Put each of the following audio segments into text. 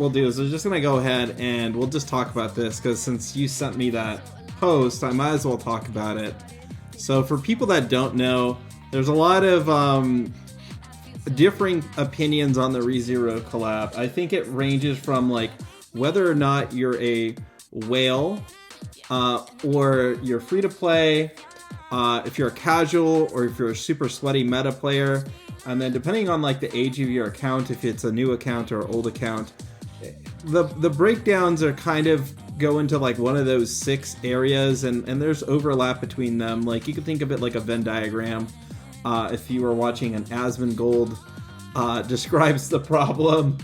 we'll do is we're just gonna go ahead and we'll just talk about this because since you sent me that post, I might as well talk about it. So for people that don't know, there's a lot of differing opinions on the ReZero collab. I think it ranges from like whether or not you're a whale or you're free to play, if you're a casual or if you're a super sweaty meta player, and then depending on like the age of your account, if it's a new account or old account, the breakdowns are kind of go into like one of those 6 areas, and there's overlap between them. Like you could think of it like a Venn diagram. If you were watching an Asmongold describes the problem,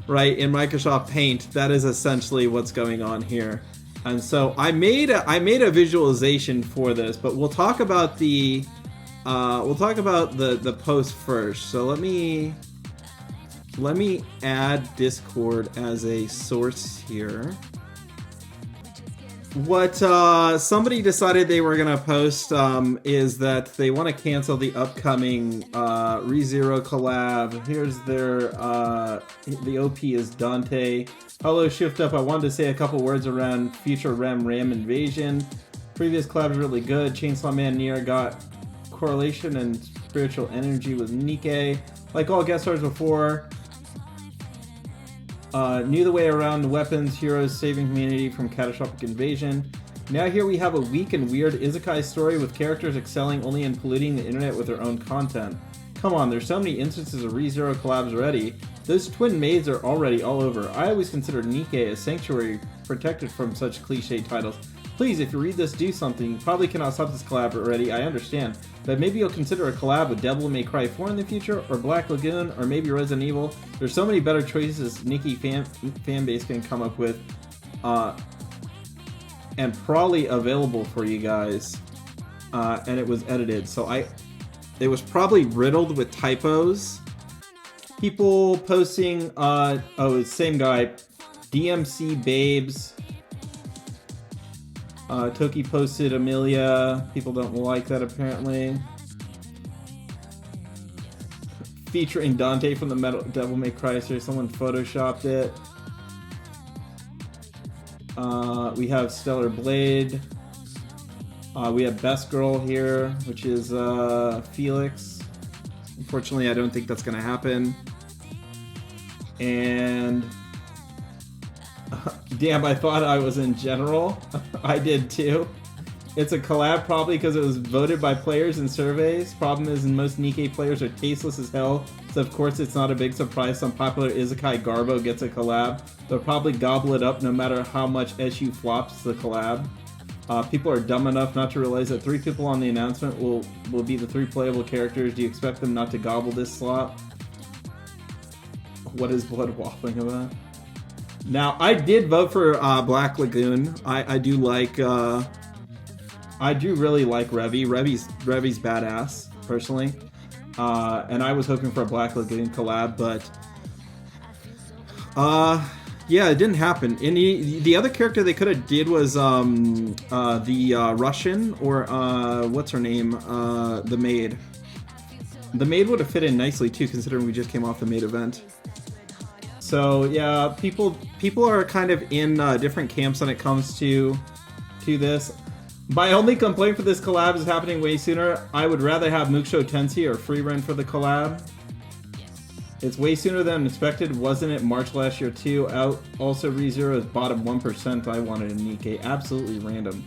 right, in Microsoft Paint, that is essentially what's going on here. And so I made a visualization for this, but we'll talk about the post first. So let me add Discord as a source here. What somebody decided they were gonna post is that they want to cancel the upcoming ReZero collab. Here's their the OP is Dante. Hello, Shift Up. I wanted to say a couple words around future Ram invasion. Previous collab is really good. Chainsaw Man Nier got correlation and spiritual energy with Nikke. Like all guest stars before. Knew the way around the weapons, heroes saving humanity from catastrophic invasion. Now here we have a weak and weird isekai story with characters excelling only in polluting the internet with their own content. Come on, there's so many instances of ReZero collabs already. Those twin maids are already all over. I always considered Nikke a sanctuary protected from such cliche titles. Please, if you read this, do something. You probably cannot stop this collab already, I understand. But maybe you'll consider a collab with Devil May Cry 4 in the future, or Black Lagoon, or maybe Resident Evil. There's so many better choices Nikke fan base can come up with, and probably available for you guys. And it was edited, so it was probably riddled with typos. People posting, it's same guy, DMC Babes. Toki posted Amelia. People don't like that apparently. Featuring Dante from the Devil May Cry series. Someone photoshopped it. We have Stellar Blade. We have Best Girl here, which is Felix. Unfortunately, I don't think that's going to happen. And damn, I thought I was in general. I did too. It's a collab probably because it was voted by players in surveys. Problem is, most Nikke players are tasteless as hell, so of course it's not a big surprise some popular isekai garbo gets a collab. They'll probably gobble it up no matter how much SU flops the collab. People are dumb enough not to realize that 3 people on the announcement will be the 3 playable characters. Do you expect them not to gobble this slop? What is Blood waffling about? Now, I did vote for Black Lagoon. I do like, I do really like Revy. Revy's badass, personally. And I was hoping for a Black Lagoon collab, but yeah, it didn't happen. And the other character they could have did was the Russian, or what's her name? The maid. The maid would have fit in nicely too, considering we just came off the maid event. So yeah, people are kind of in different camps when it comes to this. My only complaint for this collab is happening way sooner. I would rather have Musho Tensei or Free Run for the collab. It's way sooner than expected, wasn't it? March last year too. Out. Also, ReZero is bottom 1%. I wanted a Nikke. Absolutely random.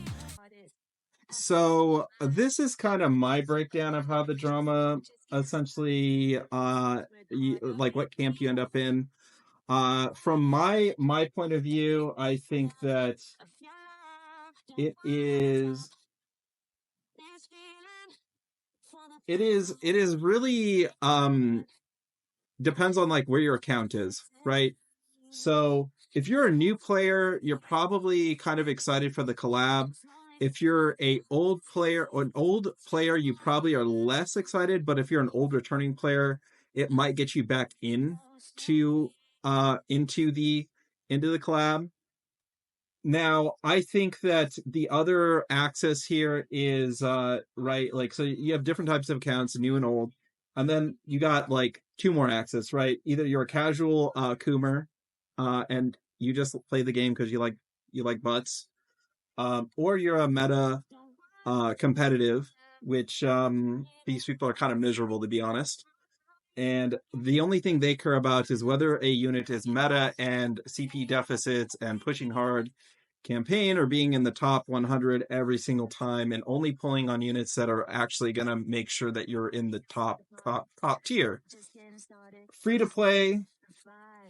So this is kind of my breakdown of how the drama essentially, like what camp you end up in. From my point of view, I think that it is really depends on like where your account is, right? So if you're a new player, you're probably kind of excited for the collab. If you're an old player, you probably are less excited. But if you're an old returning player, it might get you back into the collab. Now, I think that the other axis here is right, like, so you have different types of accounts, new and old, and then you got like 2 more axes, right? Either you're a casual Coomer, and you just play the game because you like butts, or you're a meta competitive, which these people are kind of miserable, to be honest. And the only thing they care about is whether a unit is meta and CP deficits and pushing hard campaign, or being in the top 100 every single time, and only pulling on units that are actually going to make sure that you're in the top tier. Free to play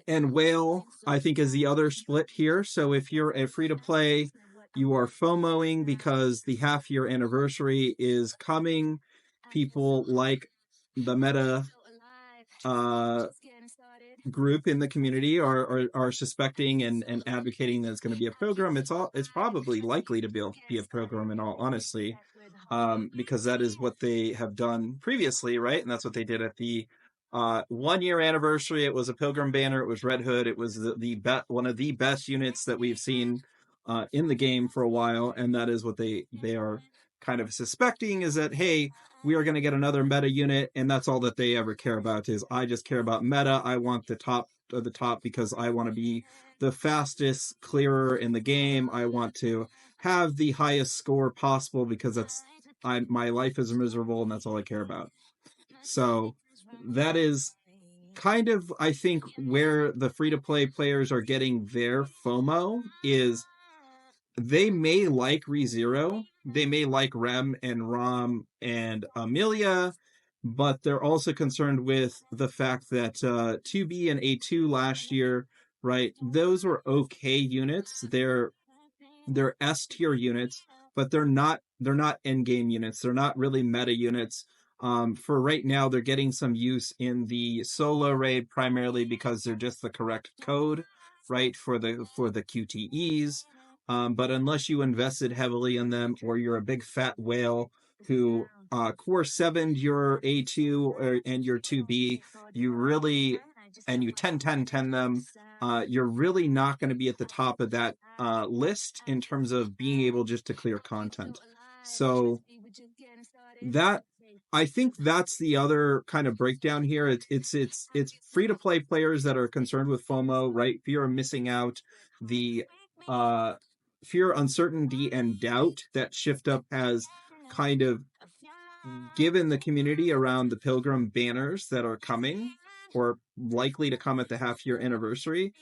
and whale, I think, is the other split here. So if you're a free to play, you are FOMOing because the half year anniversary is coming. People like the meta uh, group in the community are suspecting and advocating that it's going to be a program. It's probably likely to be a program, in all honesty, because that is what they have done previously, right? And that's what they did at the 1 year anniversary. It was a Pilgrim banner. It was Red Hood. It was one of the best units that we've seen in the game for a while, and that is what they are kind of suspecting, is that, hey, we are going to get another meta unit, and that's all that they ever care about. Is, I just care about meta. I want the top of the top because I want to be the fastest clearer in the game. I want to have the highest score possible because my life is miserable, and that's all I care about. So that is kind of, I think, where the free-to-play players are getting their FOMO is. They may like ReZero, they may like Rem and Rom and Amelia, but they're also concerned with the fact that 2B and A2 last year, right? Those were okay units. They're S tier units, but they're not end game units. They're not really meta units. For right now, they're getting some use in the solo raid primarily because they're just the correct code, right, for the QTEs. But unless you invested heavily in them, or you're a big fat whale who core 7 your A2 and your 2B, you really, and you 10 them, you're really not going to be at the top of that list in terms of being able just to clear content. So that, I think that's the other kind of breakdown here. It's free to play players that are concerned with FOMO, right? Fear of missing out, the fear, uncertainty, and doubt that Shift Up has kind of given the community around the Pilgrim banners that are coming or likely to come at the half year anniversary,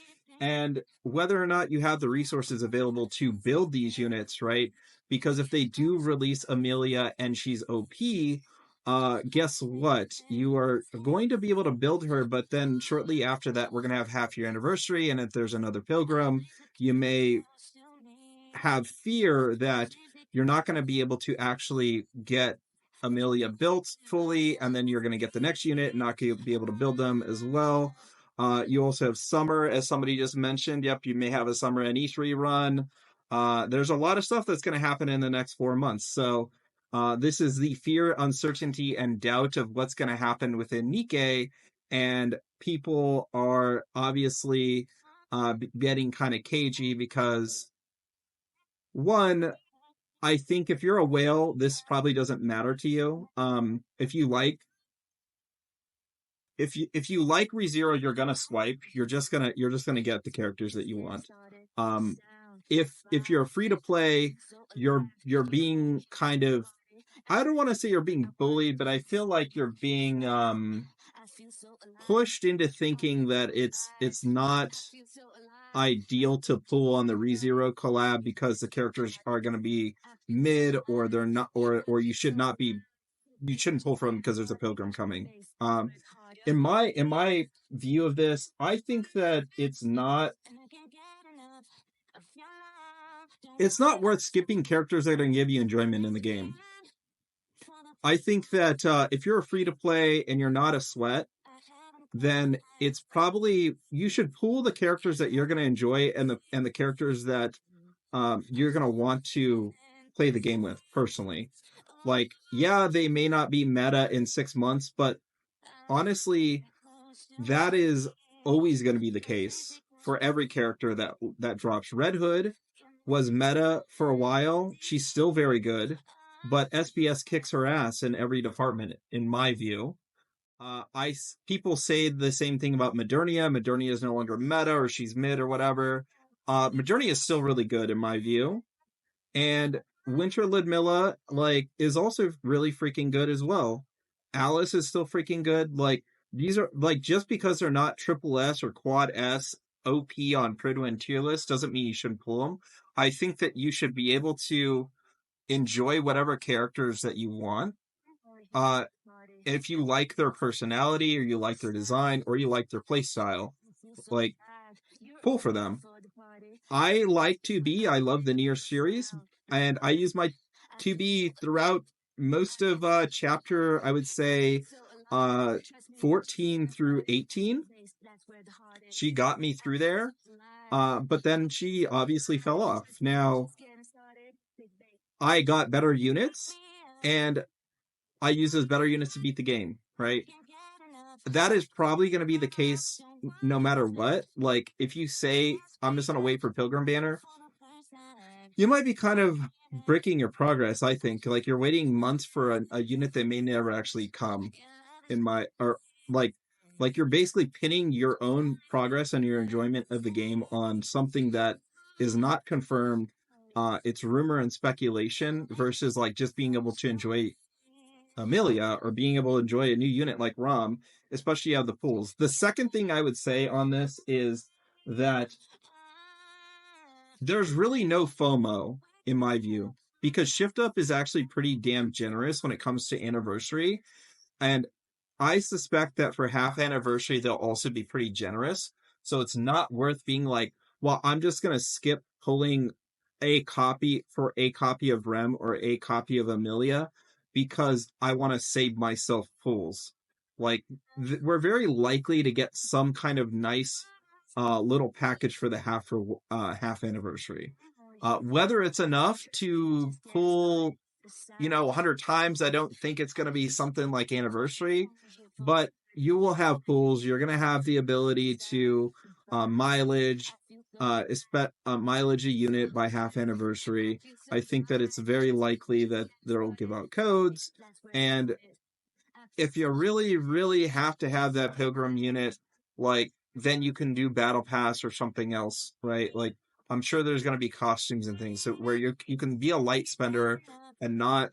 and whether or not you have the resources available to build these units, right? Because if they do release Amelia and she's OP, guess what? You are going to be able to build her, but then shortly after that, we're going to have half year anniversary, and if there's another Pilgrim, you may have fear that you're not going to be able to actually get Amelia built fully, and then you're going to get the next unit and not be able to build them as well. You also have summer, as somebody just mentioned. Yep, you may have a summer NE3 run. There's a lot of stuff that's going to happen in the next 4 months. So this is the fear, uncertainty, and doubt of what's going to happen within Nikke, and people are obviously getting kind of cagey because, one, I think if you're a whale, this probably doesn't matter to you. If you like ReZero, you're gonna swipe. You're just gonna get the characters that you want. Um, if you're free to play, you're being kind of, I don't want to say you're being bullied, but I feel like you're being pushed into thinking that it's not ideal to pull on the ReZero collab because the characters are going to be mid, or they're not, or you shouldn't pull from them because there's a Pilgrim coming. In my view of this, I think that it's not worth skipping characters that are going to give you enjoyment in the game. I think that if you're a free to play and you're not a sweat, then it's probably, you should pool the characters that you're going to enjoy, and the characters that you're going to want to play the game with personally. Like, yeah, they may not be meta in 6 months, but honestly, that is always going to be the case for every character that drops. Red Hood was meta for a while. She's still very good, but SBS kicks her ass in every department, in my view. People say the same thing about Modernia. Modernia is no longer meta, or she's mid, or whatever. Modernia is still really good in my view, and Winter Ludmilla is also really freaking good as well. Alice is still freaking good. Like these are like just because they're not triple S or quad S OP on Pridwin tier list doesn't mean you shouldn't pull them. I think that you should be able to enjoy whatever characters that you want. Uh, if you like their personality or you like their design or you like their play style, like pull for them. I like 2B. I love the Nier series, and I use my 2B throughout most of chapter, I would say, 14 through 18. She got me through there, but then she obviously fell off. Now, I got better units, and I use those better units to beat the game, right? That is probably going to be the case no matter what. Like, if you say, I'm just going to wait for Pilgrim Banner, you might be kind of breaking your progress, I think. Like, you're waiting months for a unit that may never actually come like you're basically pinning your own progress and your enjoyment of the game on something that is not confirmed. It's rumor and speculation versus like just being able to enjoy Amelia or being able to enjoy a new unit like Rom, especially out of the pools. The second thing I would say on this is that there's really no FOMO in my view because Shift Up is actually pretty damn generous when it comes to anniversary. And I suspect that for half anniversary, they'll also be pretty generous. So it's not worth being like, well, I'm just going to skip pulling a copy of Rem or a copy of Amelia because I want to save myself pulls. Like, we're very likely to get some kind of nice little package for the half anniversary. Whether it's enough to pull 100 times, I don't think it's going to be something like anniversary, but you will have pools. You're going to have the ability to mileage mileage a unit by half anniversary. I think that it's very likely that they'll give out codes, and if you really really have to have that pilgrim unit, like, then you can do battle pass or something else, right? Like, I'm sure there's going to be costumes and things so where you can be a light spender and not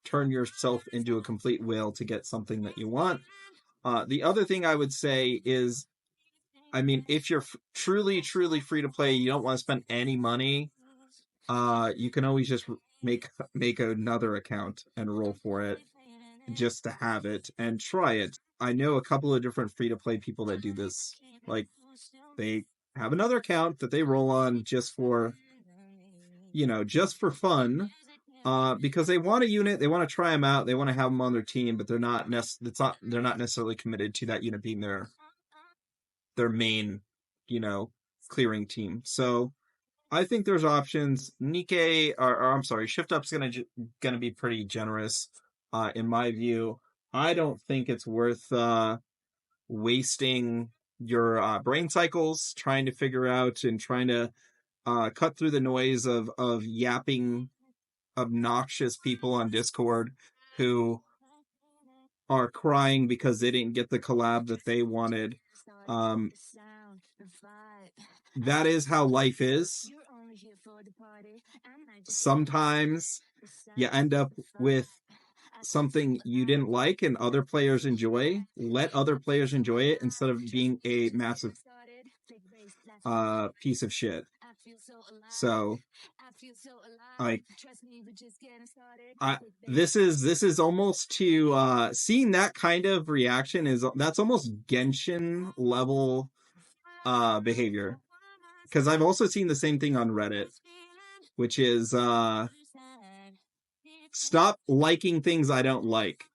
turn yourself into a complete whale to get something that you want. The other thing I would say is, I mean, if you're truly free to play, you don't want to spend any money, you can always just make another account and roll for it just to have it and try it. I know a couple of different free to play people that do this. Like, they have another account that they roll on just for fun, because they want a unit, they want to try them out, they want to have them on their team, but they're not necessarily committed to that unit being their main, clearing team. So I think there's options. Nikke, or I'm sorry, Shift Up's gonna be pretty generous, in my view. I don't think it's worth wasting your brain cycles trying to figure out and trying to cut through the noise of yapping obnoxious people on Discord who are crying because they didn't get the collab that they wanted. Um, that is how life is. Sometimes you end up with something you didn't like and other players enjoy. Let other players enjoy it instead of being a massive piece of shit. So, like, this is almost to seeing that kind of reaction that's almost Genshin level behavior, because I've also seen the same thing on Reddit, which is stop liking things I don't like.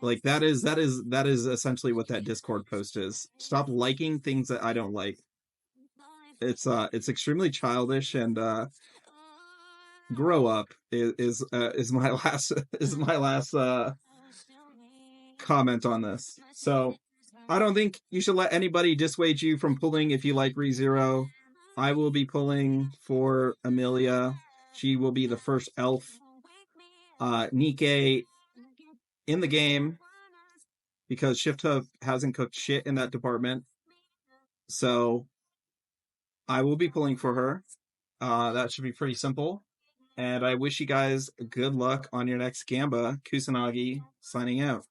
Like, that is essentially what that Discord post is. Stop liking things that I don't like. It's extremely childish, and grow up is my last comment on this. So I don't think you should let anybody dissuade you from pulling if you like ReZero. I will be pulling for Amelia. She will be the first elf Nikke in the game. because Shift Hoof hasn't cooked shit in that department. So I will be pulling for her. That should be pretty simple. And I wish you guys good luck on your next Gamba. Kusanagi signing out.